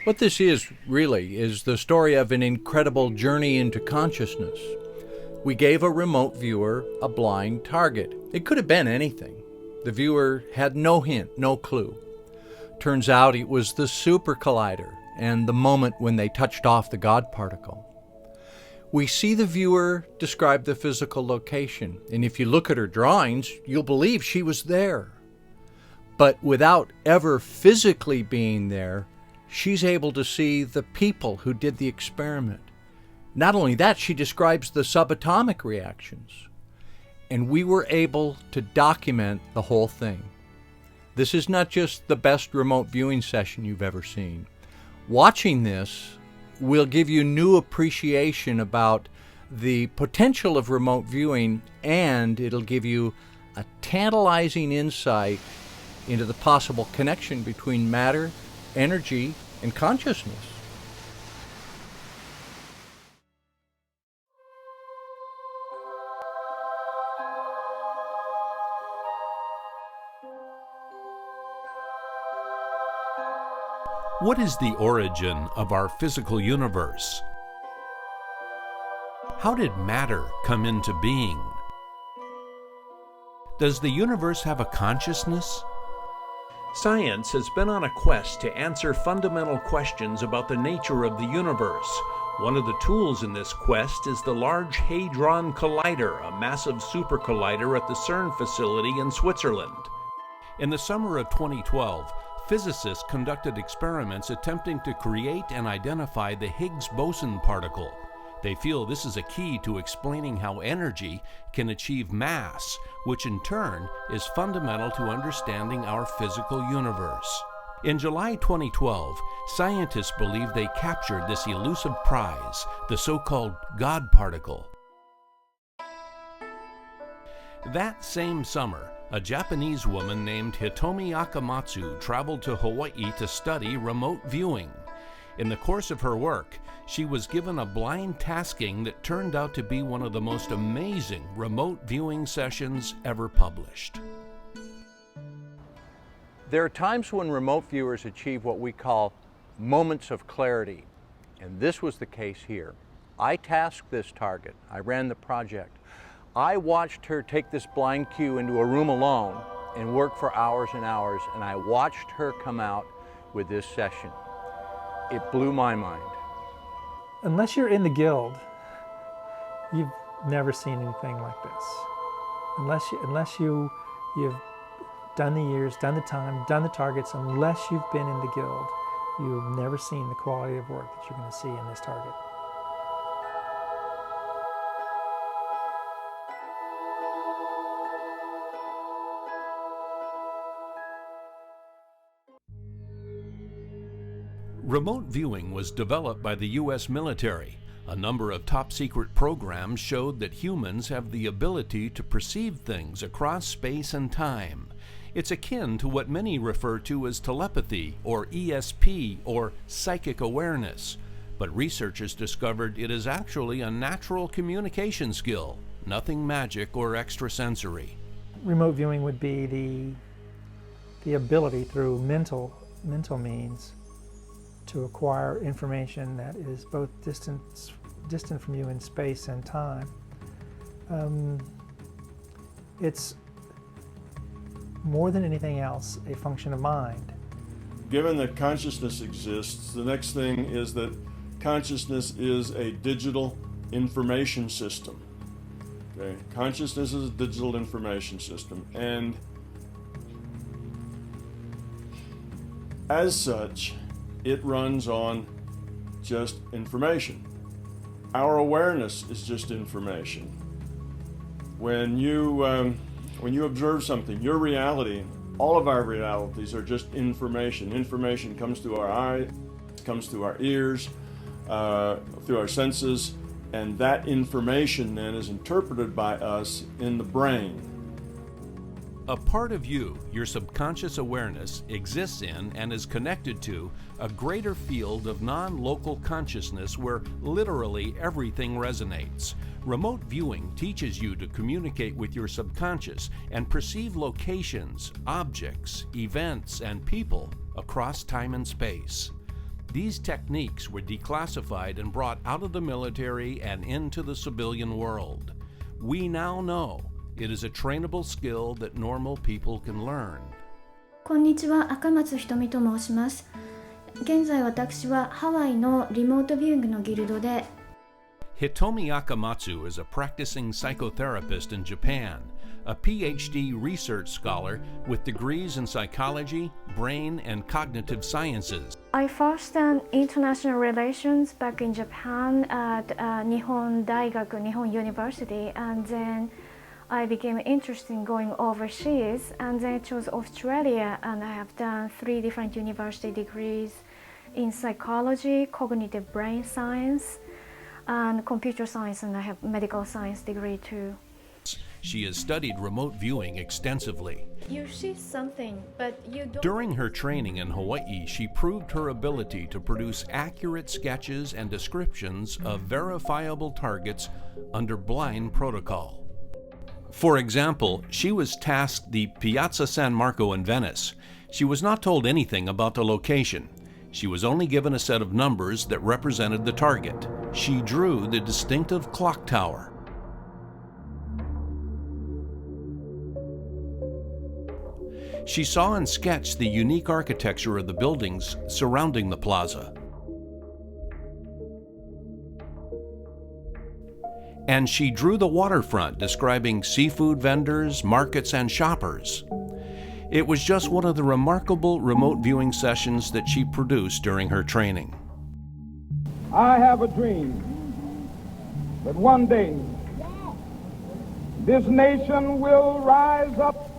What this is, really, is the story of an incredible journey into consciousness. We gave a remote viewer a blind target. It could have been anything. The viewer had no hint, no clue. Turns out it was the super collider and the moment when they touched off the God particle. We see the viewer describe the physical location, and if you look at her drawings, you'll believe she was there. But without ever physically being there, she's able to see the people who did the experiment. Not only that, she describes the subatomic reactions. And we were able to document the whole thing. This is not just the best remote viewing session you've ever seen. Watching this will give you new appreciation about the potential of remote viewing, and it'll give you a tantalizing insight into the possible connection between matter, energy, and consciousness. What is the origin of our physical universe? How did matter come into being? Does the universe have a consciousness? Science has been on a quest to answer fundamental questions about the nature of the universe. One of the tools in this quest is the Large Hadron Collider, a massive super collider at the CERN facility in Switzerland. In the summer of 2012, physicists conducted experiments attempting to create and identify the Higgs boson particle. They feel this is a key to explaining how energy can achieve mass, which in turn is fundamental to understanding our physical universe. In July 2012, scientists believe they captured this elusive prize, the so-called God particle. That same summer, a Japanese woman named Hitomi Akamatsu traveled to Hawaii to study remote viewing. In the course of her work, she was given a blind tasking that turned out to be one of the most amazing remote viewing sessions ever published. There are times when remote viewers achieve what we call moments of clarity, and this was the case here. I tasked this target. I ran the project. I watched her take this blind cue into a room alone and work for hours and hours, and I watched her come out with this session. It blew my mind. Unless you're in the guild, you've never seen anything like this. Unless you've done the years, done the time, done the targets, unless you've been in the guild, you've never seen the quality of work that you're going to see in this target. Remote viewing was developed by the U.S. military. A number of top-secret programs showed that humans have the ability to perceive things across space and time. It's akin to what many refer to as telepathy, or ESP, or psychic awareness. But researchers discovered it is actually a natural communication skill, nothing magic or extrasensory. Remote viewing would be the ability through mental means to acquire information that is both distant from you in space and time. It's more than anything else a function of mind. Given that consciousness exists, the next thing is that consciousness is a digital information system. Okay? Consciousness is a digital information system, and as such, it runs on just information. Our awareness is just information. When you observe something, your reality, all of our realities are just information. Information comes through our eyes, comes through our ears, through our senses, and that information then is interpreted by us in the brain. A part of you, your subconscious awareness, exists in and is connected to a greater field of non-local consciousness where literally everything resonates. Remote viewing teaches you to communicate with your subconscious and perceive locations, objects, events, and people across time and space. These techniques were declassified and brought out of the military and into the civilian world. We now know it is a trainable skill that normal people can learn. こんにちは、赤松ひとみと申します。現在私はハワイのリモートビューイングのギルドで Hitomi Akamatsu is a practicing psychotherapist in Japan, a PhD research scholar with degrees in psychology, brain, and cognitive sciences. I first studied international relations back in Japan at Nihon Daigaku, Nihon University, and then I became interested in going overseas, and then I chose Australia, and I have done 3 different university degrees in psychology, cognitive brain science, and computer science, and I have medical science degree too. She has studied remote viewing extensively. You see something, but you don't... During her training in Hawaii, she proved her ability to produce accurate sketches and descriptions of verifiable targets under blind protocol. For example, she was tasked the Piazza San Marco in Venice. She was not told anything about the location. She was only given a set of numbers that represented the target. She drew the distinctive clock tower. She saw and sketched the unique architecture of the buildings surrounding the plaza. And she drew the waterfront, describing seafood vendors, markets, and shoppers. It was just one of the remarkable remote viewing sessions that she produced during her training. I have a dream that one day this nation will rise up.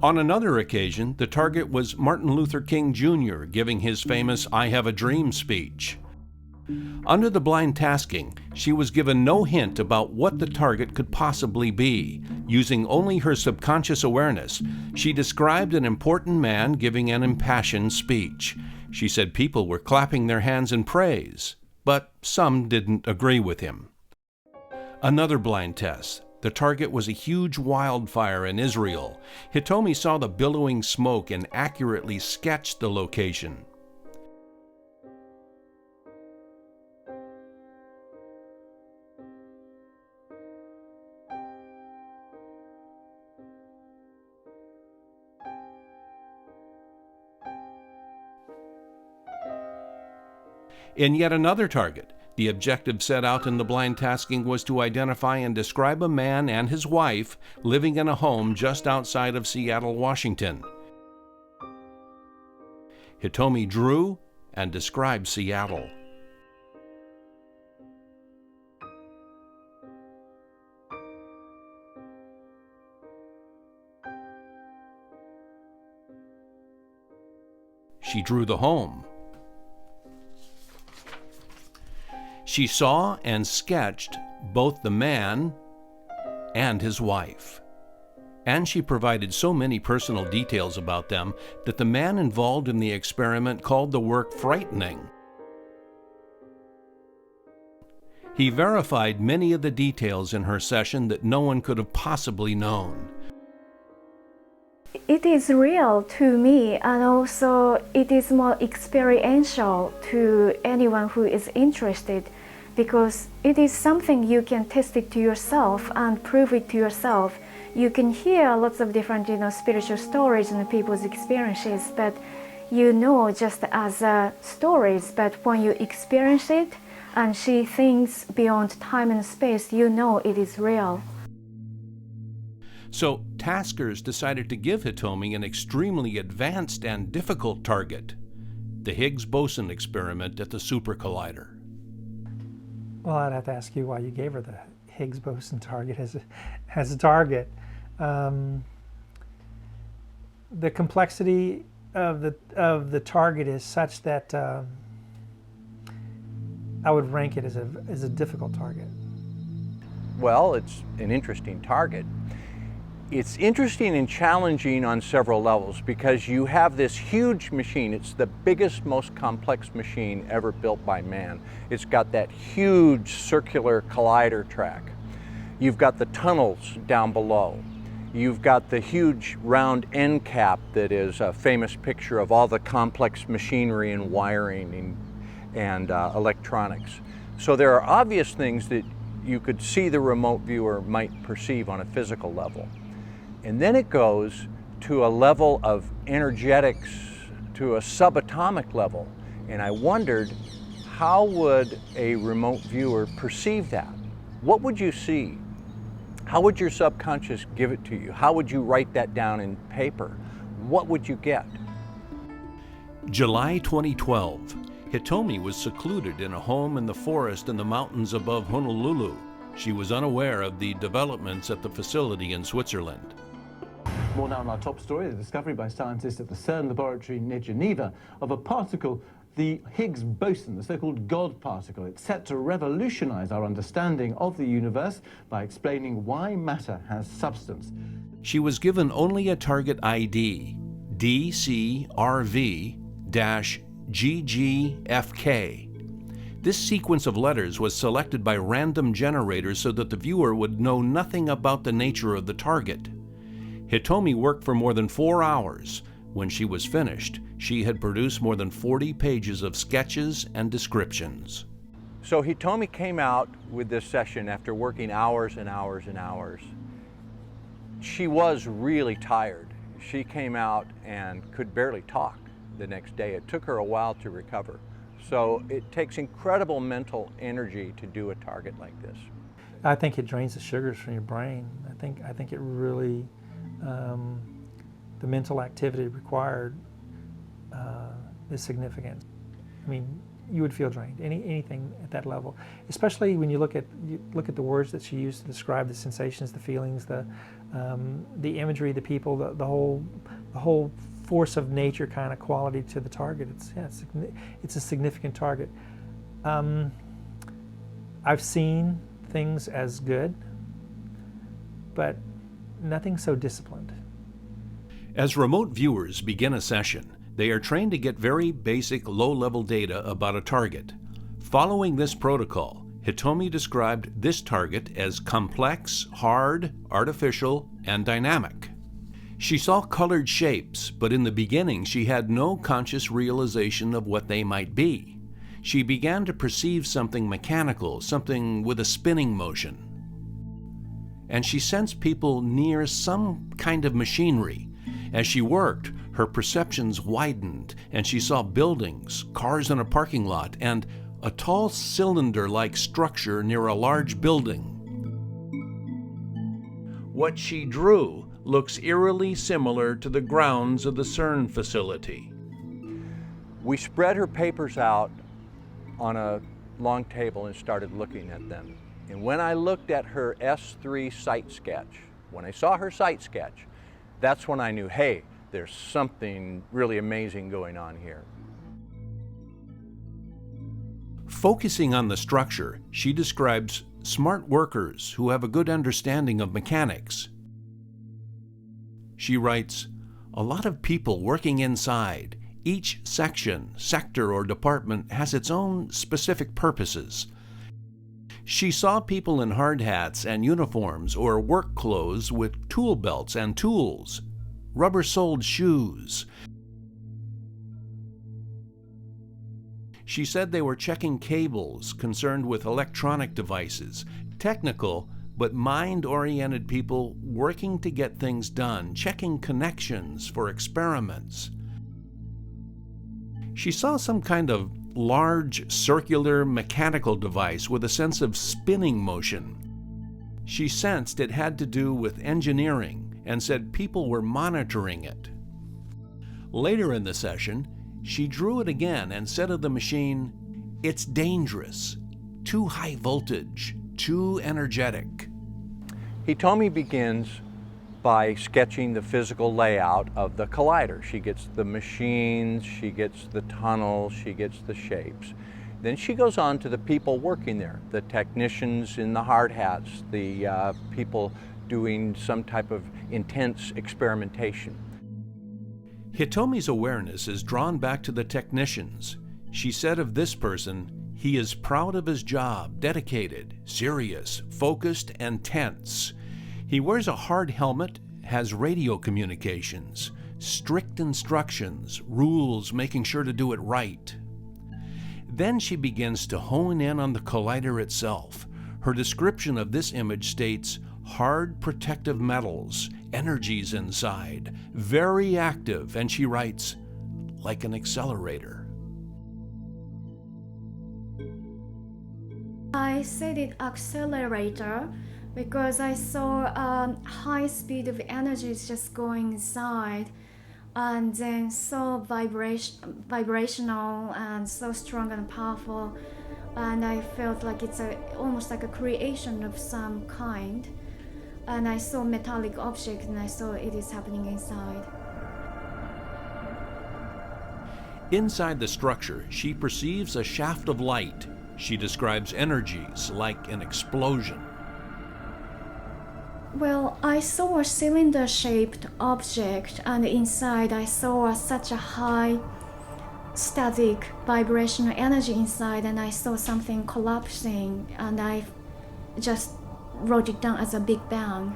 On another occasion, the target was Martin Luther King Jr. giving his famous "I Have a Dream" speech. Under the blind tasking, she was given no hint about what the target could possibly be. Using only her subconscious awareness, she described an important man giving an impassioned speech. She said people were clapping their hands in praise, but some didn't agree with him. Another blind test. The target was a huge wildfire in Israel. Hitomi saw the billowing smoke and accurately sketched the location. In yet another target, the objective set out in the blind tasking was to identify and describe a man and his wife living in a home just outside of Seattle, Washington. Hitomi drew and described Seattle. She drew the home. She saw and sketched both the man and his wife. And she provided so many personal details about them that the man involved in the experiment called the work frightening. He verified many of the details in her session that no one could have possibly known. It is real to me, and also it is more experiential to anyone who is interested, because it is something you can test it to yourself and prove it to yourself. You can hear lots of different, spiritual stories and people's experiences, but just as stories. But when you experience it and see things beyond time and space, it is real. So taskers decided to give Hitomi an extremely advanced and difficult target, the Higgs-boson experiment at the Super Collider. Well, I'd have to ask you why you gave her the Higgs boson target as a target. The complexity of the target is such that I would rank it as a difficult target. Well, it's an interesting target. It's interesting and challenging on several levels because you have this huge machine. It's the biggest, most complex machine ever built by man. It's got that huge circular collider track. You've got the tunnels down below. You've got the huge round end cap that is a famous picture of all the complex machinery and wiring and electronics. So there are obvious things that you could see the remote viewer might perceive on a physical level. And then it goes to a level of energetics, to a subatomic level. And I wondered, how would a remote viewer perceive that? What would you see? How would your subconscious give it to you? How would you write that down in paper? What would you get? July 2012. Hitomi was secluded in a home in the forest in the mountains above Honolulu. She was unaware of the developments at the facility in Switzerland. More now on our top story, the discovery by scientists at the CERN laboratory near Geneva of a particle, the Higgs boson, the so-called God particle. It's set to revolutionize our understanding of the universe by explaining why matter has substance. She was given only a target ID, DCRV-GGFK. This sequence of letters was selected by random generators so that the viewer would know nothing about the nature of the target. Hitomi worked for more than 4 hours. When she was finished, she had produced more than 40 pages of sketches and descriptions. So Hitomi came out with this session after working hours and hours and hours. She was really tired. She came out and could barely talk the next day. It took her a while to recover. So it takes incredible mental energy to do a target like this. I think it drains the sugars from your brain. I think it really, the mental activity required is significant. I mean, you would feel drained, anything at that level, especially when you look at the words that she used to describe the sensations, the feelings, the imagery, the people, the whole force of nature kind of quality to the target. It's a significant target. I've seen things as good, but nothing so disciplined. As remote viewers begin a session, they are trained to get very basic low-level data about a target. Following this protocol, Hitomi described this target as complex, hard, artificial, and dynamic. She saw colored shapes, but in the beginning she had no conscious realization of what they might be. She began to perceive something mechanical, something with a spinning motion. And she sensed people near some kind of machinery. As she worked, her perceptions widened, and she saw buildings, cars in a parking lot, and a tall cylinder-like structure near a large building. What she drew looks eerily similar to the grounds of the CERN facility. We spread her papers out on a long table and started looking at them. And when I looked at her S3 site sketch, when I saw her site sketch, that's when I knew, hey, there's something really amazing going on here. Focusing on the structure, she describes smart workers who have a good understanding of mechanics. She writes, "A lot of people working inside. Each section, sector, or department has its own specific purposes." She saw people in hard hats and uniforms or work clothes with tool belts and tools, rubber-soled shoes. She said they were checking cables, concerned with electronic devices, technical but mind-oriented people working to get things done, checking connections for experiments. She saw some kind of large circular mechanical device with a sense of spinning motion. She sensed it had to do with engineering and said people were monitoring it. Later in the session, she drew it again and said of the machine, "It's dangerous, too high voltage, too energetic." Hitomi begins by sketching the physical layout of the collider. She gets the machines, she gets the tunnels, she gets the shapes. Then she goes on to the people working there, the technicians in the hard hats, the people doing some type of intense experimentation. Hitomi's awareness is drawn back to the technicians. She said of this person, "He is proud of his job, dedicated, serious, focused, and tense. He wears a hard helmet, has radio communications, strict instructions, rules, making sure to do it right. Then she begins to hone in on the collider itself. Her description of this image states, hard protective metals, energies inside, very active, and she writes, like an accelerator. I said it accelerator because I saw a high speed of energies just going inside, and then so vibrational and so strong and powerful, and I felt like it's almost like a creation of some kind. And I saw metallic object, and I saw it is happening inside. Inside the structure, she perceives a shaft of light. She describes energies like an explosion. Well, I saw a cylinder-shaped object, and inside I saw such a high static vibrational energy inside, and I saw something collapsing, and I just wrote it down as a Big Bang.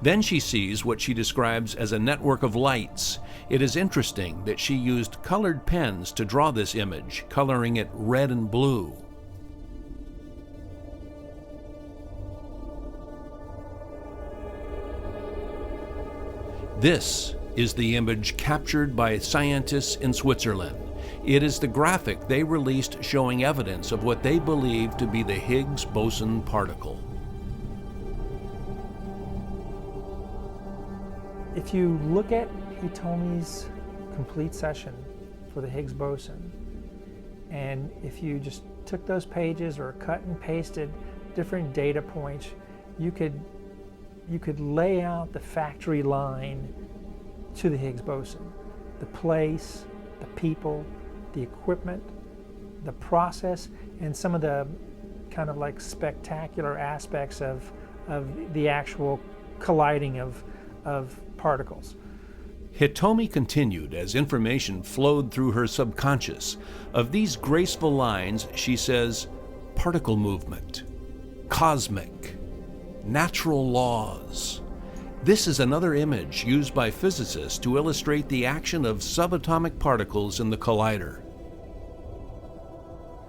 Then she sees what she describes as a network of lights. It is interesting that she used colored pens to draw this image, coloring it red and blue. This is the image captured by scientists in Switzerland. It is the graphic they released showing evidence of what they believe to be the Higgs boson particle. If you look at Hitomi's complete session for the Higgs boson, and if you just took those pages or cut and pasted different data points, you could lay out the factory line to the Higgs boson. The place, the people, the equipment, the process, and some of the kind of like spectacular aspects of the actual colliding of particles. Hitomi continued as information flowed through her subconscious. Of these graceful lines, she says, particle movement, cosmic, natural laws. This is another image used by physicists to illustrate the action of subatomic particles in the collider.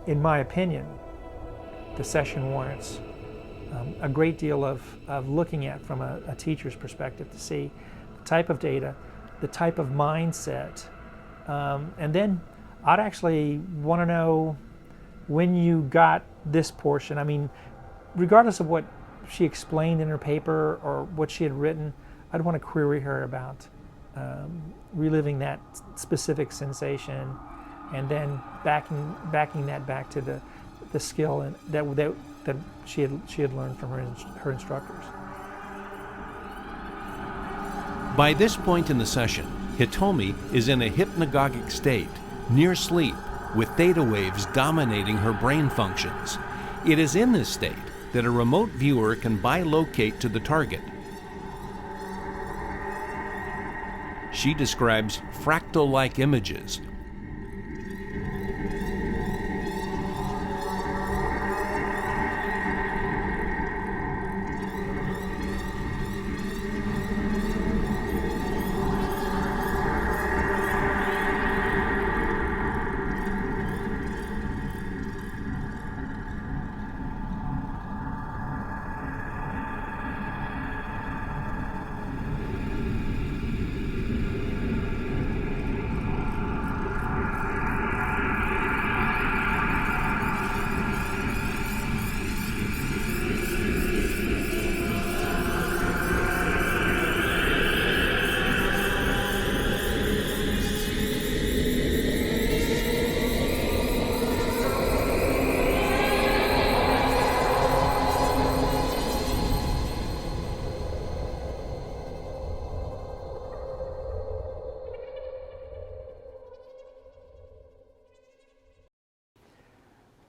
In my opinion, the session warrants a great deal of looking at from a teacher's perspective to see the type of data, the type of mindset, and then I'd actually want to know when you got this portion. I mean, regardless of what she explained in her paper or what she had written, I'd want to query her about reliving that specific sensation, and then backing that back to the skill and that she had learned from her instructors. By this point in the session, Hitomi is in a hypnagogic state, near sleep, with theta waves dominating her brain functions. It is in this state that a remote viewer can bilocate to the target. She describes fractal-like images.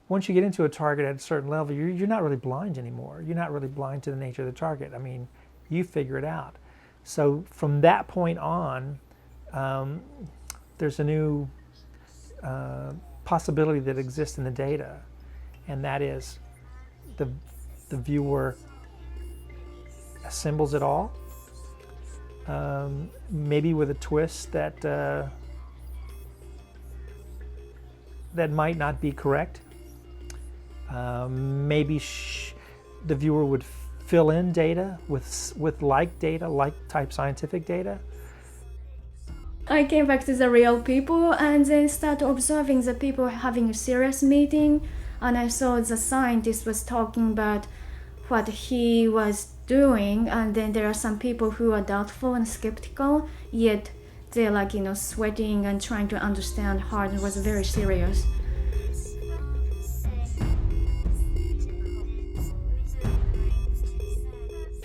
Once you get into a target at a certain level, you're not really blind anymore. You're not really blind to the nature of the target. I mean, you figure it out. So from that point on, there's a new possibility that exists in the data, and that is the viewer assembles it all, maybe with a twist that that might not be correct. Maybe the viewer would fill in data with like type scientific data. I came back to the real people and then started observing the people having a serious meeting, and I saw the scientist was talking about what he was doing, and then there are some people who are doubtful and skeptical, yet they're like, sweating and trying to understand hard. It was very serious.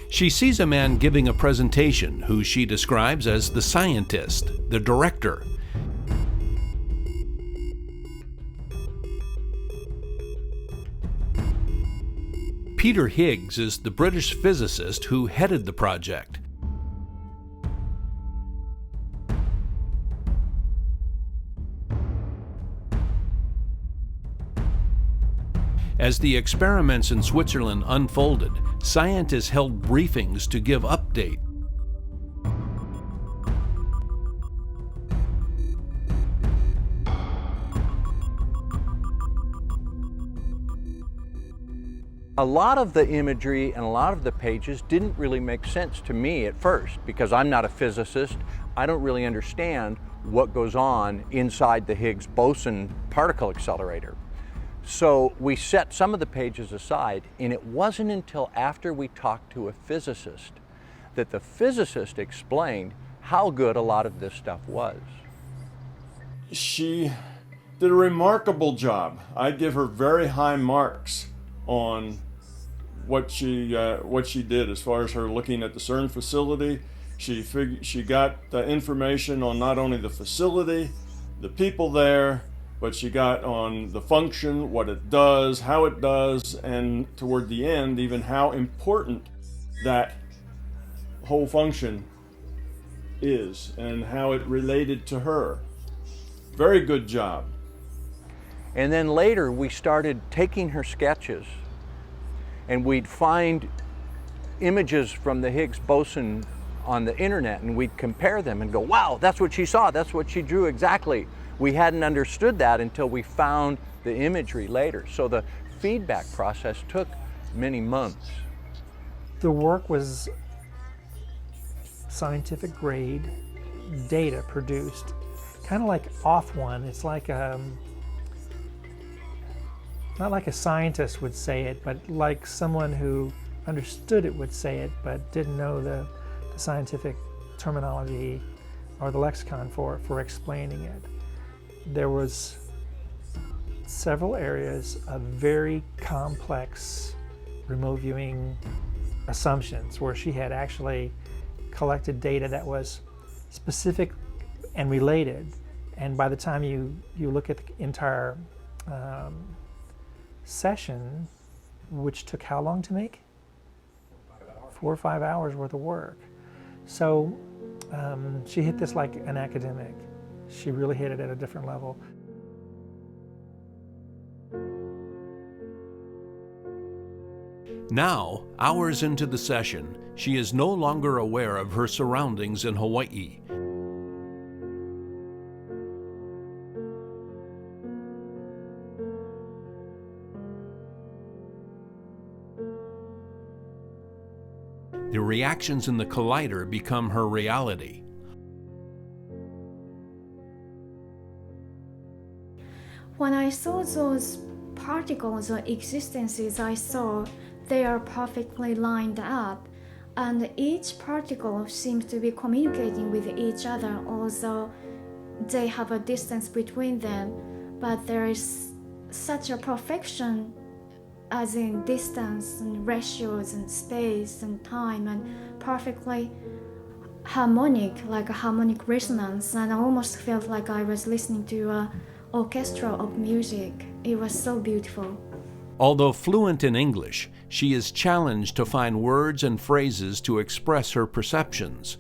She sees a man giving a presentation who she describes as the scientist, the director. Peter Higgs is the British physicist who headed the project. As the experiments in Switzerland unfolded, scientists held briefings to give update. A lot of the imagery and a lot of the pages didn't really make sense to me at first because I'm not a physicist. I don't really understand what goes on inside the Higgs boson particle accelerator. So we set some of the pages aside, and it wasn't until after we talked to a physicist that the physicist explained how good a lot of this stuff was. She did a remarkable job. I'd give her very high marks on what she did as far as her looking at the CERN facility. She got the information on not only the facility, the people there, but she got on the function, what it does, how it does, and toward the end, even how important that whole function is and how it related to her. Very good job. And then later we started taking her sketches and we'd find images from the Higgs boson on the internet and we'd compare them and go, wow, that's what she saw, that's what she drew exactly. We hadn't understood that until we found the imagery later. So the feedback process took many months. The work was scientific grade data produced, kind of like off one. It's like not like a scientist would say it, but like someone who understood it would say it, but didn't know the scientific terminology or the lexicon for explaining it. There was several areas of very complex remote viewing assumptions where she had actually collected data that was specific and related. And by the time you look at the entire session, which took how long to make? 4 or 5 hours worth of work. So she hit this like an academic. She really hit it at a different level. Now, hours into the session, she is no longer aware of her surroundings in Hawaii. The reactions in the collider become her reality. When I saw those particles or existences, I saw they are perfectly lined up, and each particle seems to be communicating with each other, although they have a distance between them, but there is such a perfection as in distance and ratios and space and time, and perfectly harmonic, like a harmonic resonance, and I almost felt like I was listening to a orchestra of music. It was so beautiful. Although fluent in English, she is challenged to find words and phrases to express her perceptions.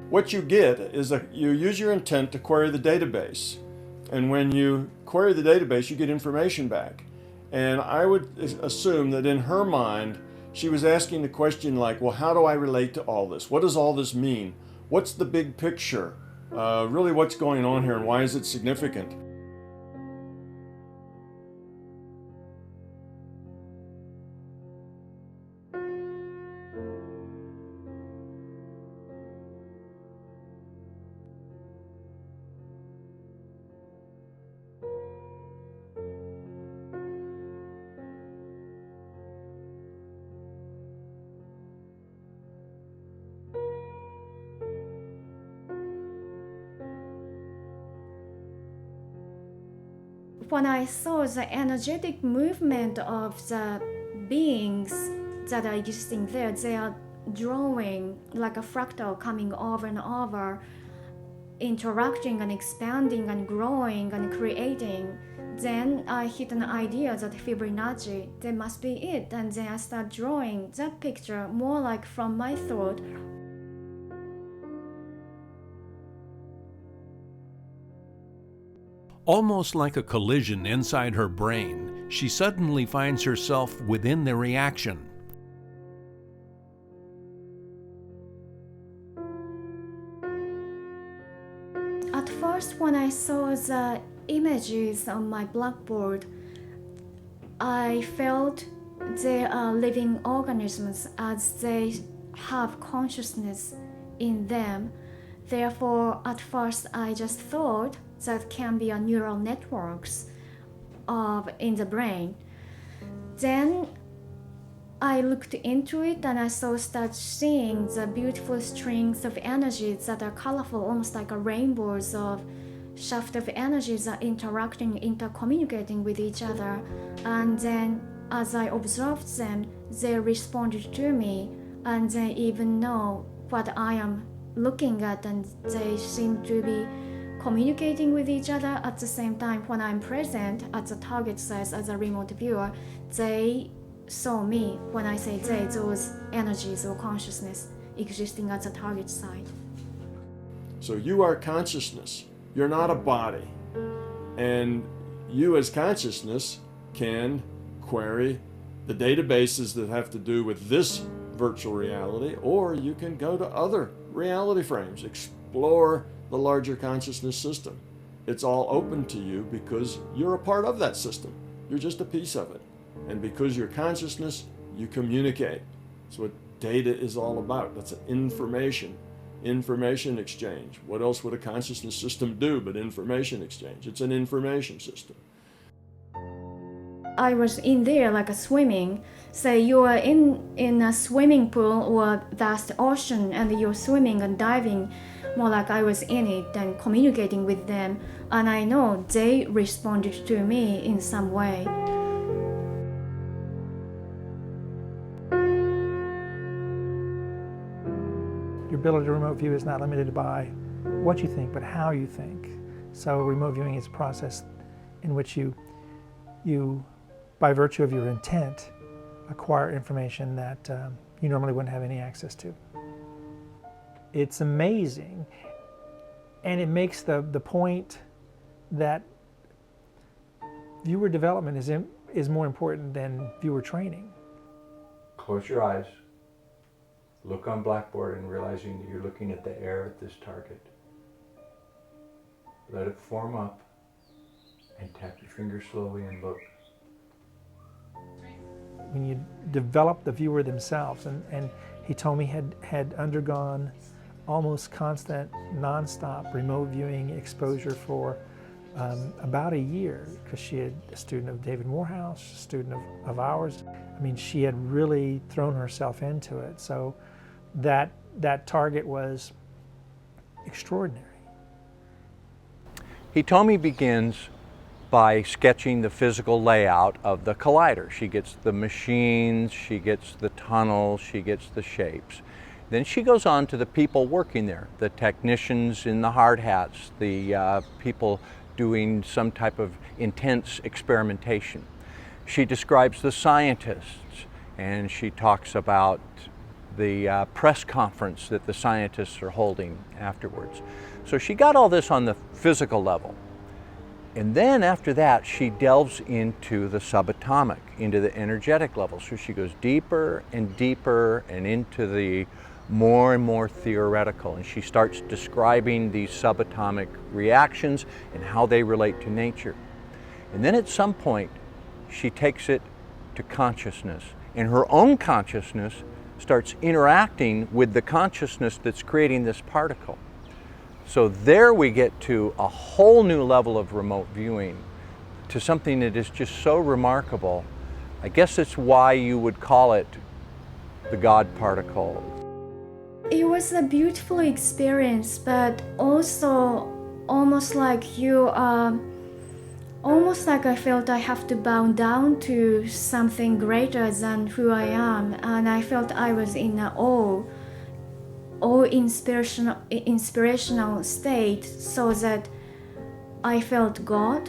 What you get is you use your intent to query the database. And when you query the database, you get information back. And I would assume that in her mind, She was asking the question like, well, how do I relate to all this? What does all this mean? What's the big picture? Really, what's going on here and why is it significant? When I saw the energetic movement of the beings that are existing there, they are drawing like a fractal coming over and over, interacting and expanding and growing and creating. Then I hit an idea that Fibonacci, that must be it. And then I start drawing that picture more like from my thought. Almost like a collision inside her brain, she suddenly finds herself within the reaction. At first, when I saw the images on my blackboard, I felt they are living organisms as they have consciousness in them. Therefore, at first, I just thought that can be a neural networks in the brain. Then I looked into it and I start seeing the beautiful strings of energies that are colorful, almost like a rainbows of shaft of energies that are interacting, intercommunicating with each other. And then as I observed them, they responded to me and they even know what I am looking at, and they seem to be communicating with each other at the same time. When I'm present at the target site as a remote viewer, they saw me. When I say they, those energies or consciousness existing at the target site. So you are consciousness. You're not a body. And you as consciousness can query the databases that have to do with this virtual reality, or you can go to other reality frames, explore the larger consciousness system. It's all open to you because you're a part of that system. You're just a piece of it. And because you're consciousness, you communicate. That's what data is all about. That's an information exchange. What else would a consciousness system do but information exchange? It's an information system. I was in there like a swimming. Say you are in a swimming pool or vast ocean and you're swimming and diving, more like I was in it and communicating with them. And I know they responded to me in some way. Your ability to remote view is not limited by what you think, but how you think. So remote viewing is a process in which you by virtue of your intent, acquire information that you normally wouldn't have any access to. It's amazing, and it makes the point that viewer development is more important than viewer training. Close your eyes. Look on blackboard and realizing that you're looking at the air at this target. Let it form up and tap your finger slowly and look. When you develop the viewer themselves, and Hitomi had undergone almost constant, non-stop remote viewing exposure for about a year, because she had a student of David Morehouse, a student of ours. I mean, she had really thrown herself into it. So that target was extraordinary. Hitomi begins by sketching the physical layout of the collider. She gets the machines, she gets the tunnels, she gets the shapes. Then she goes on to the people working there, the technicians in the hard hats, the people doing some type of intense experimentation. She describes the scientists, and she talks about the press conference that the scientists are holding afterwards. So she got all this on the physical level. And then after that, she delves into the subatomic, into the energetic level. So she goes deeper and deeper and into the more and more theoretical. And she starts describing these subatomic reactions and how they relate to nature. And then at some point, she takes it to consciousness. And her own consciousness starts interacting with the consciousness that's creating this particle. So there we get to a whole new level of remote viewing, to something that is just so remarkable. I guess it's why you would call it the God particle. It was a beautiful experience, but also almost like I felt I have to bow down to something greater than who I am, and I felt I was in an inspirational state, so that I felt God.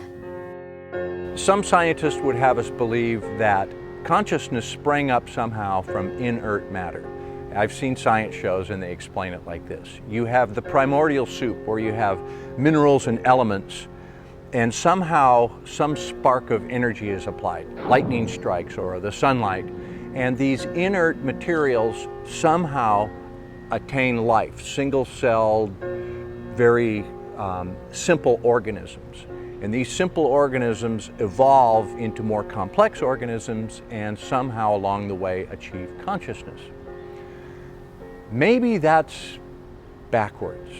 Some scientists would have us believe that consciousness sprang up somehow from inert matter. I've seen science shows and they explain it like this. You have the primordial soup where you have minerals and elements, and somehow some spark of energy is applied. Lightning strikes or the sunlight, and these inert materials somehow attain life, single-celled, very simple organisms. And these simple organisms evolve into more complex organisms and somehow along the way achieve consciousness. Maybe that's backwards.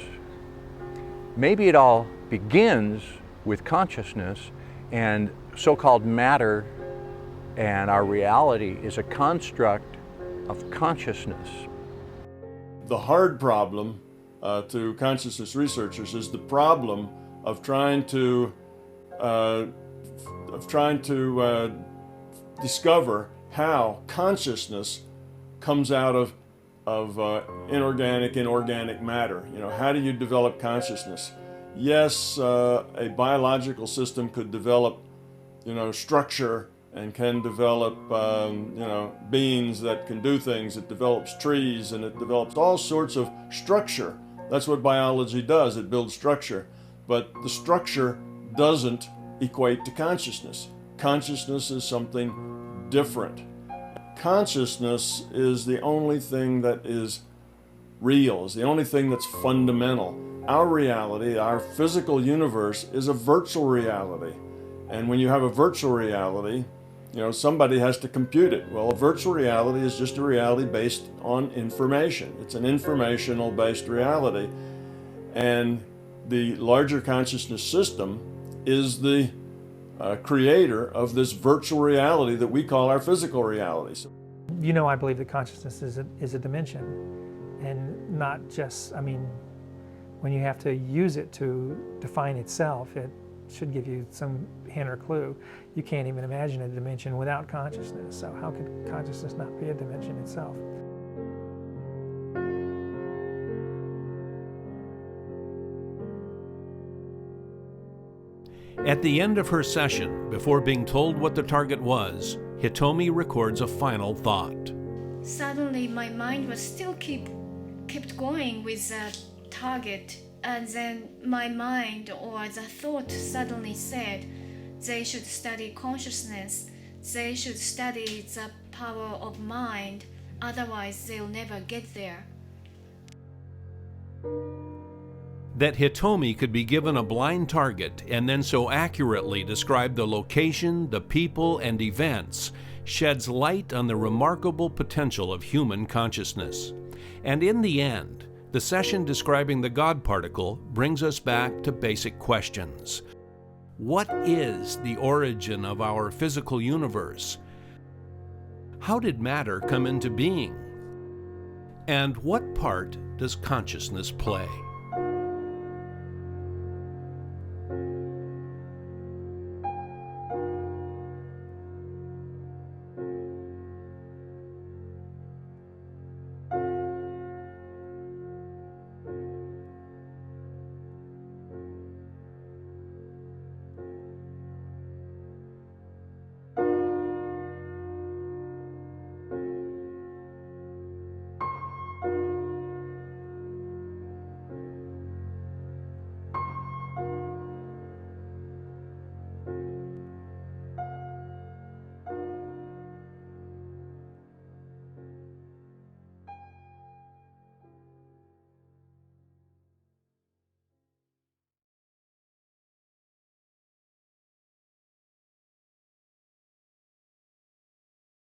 Maybe it all begins with consciousness, and so-called matter and our reality is a construct of consciousness. The hard problem to consciousness researchers is the problem of trying to discover how consciousness comes out of inorganic and organic matter. You know, how do you develop consciousness? Yes, a biological system could develop, structure and can develop, beings that can do things. It develops trees and it develops all sorts of structure. That's what biology does. It builds structure. But the structure doesn't equate to consciousness. Consciousness is something different. Consciousness is the only thing that is real, is the only thing that's fundamental. Our reality, our physical universe, is a virtual reality. And when you have a virtual reality, somebody has to compute it. Well, a virtual reality is just a reality based on information. It's an informational based reality. And the larger consciousness system is the creator of this virtual reality that we call our physical reality. I believe that consciousness is a dimension, and not just, when you have to use it to define itself, it should give you some hint or clue. You can't even imagine a dimension without consciousness, so how could consciousness not be a dimension itself? At the end of her session, before being told what the target was, Hitomi records a final thought. Suddenly my mind was still kept going with the target, and then my mind or the thought suddenly said they should study consciousness, they should study the power of mind, otherwise they'll never get there. That Hitomi could be given a blind target and then so accurately describe the location, the people, and events sheds light on the remarkable potential of human consciousness. And in the end, the session describing the God particle brings us back to basic questions. What is the origin of our physical universe? How did matter come into being? And what part does consciousness play?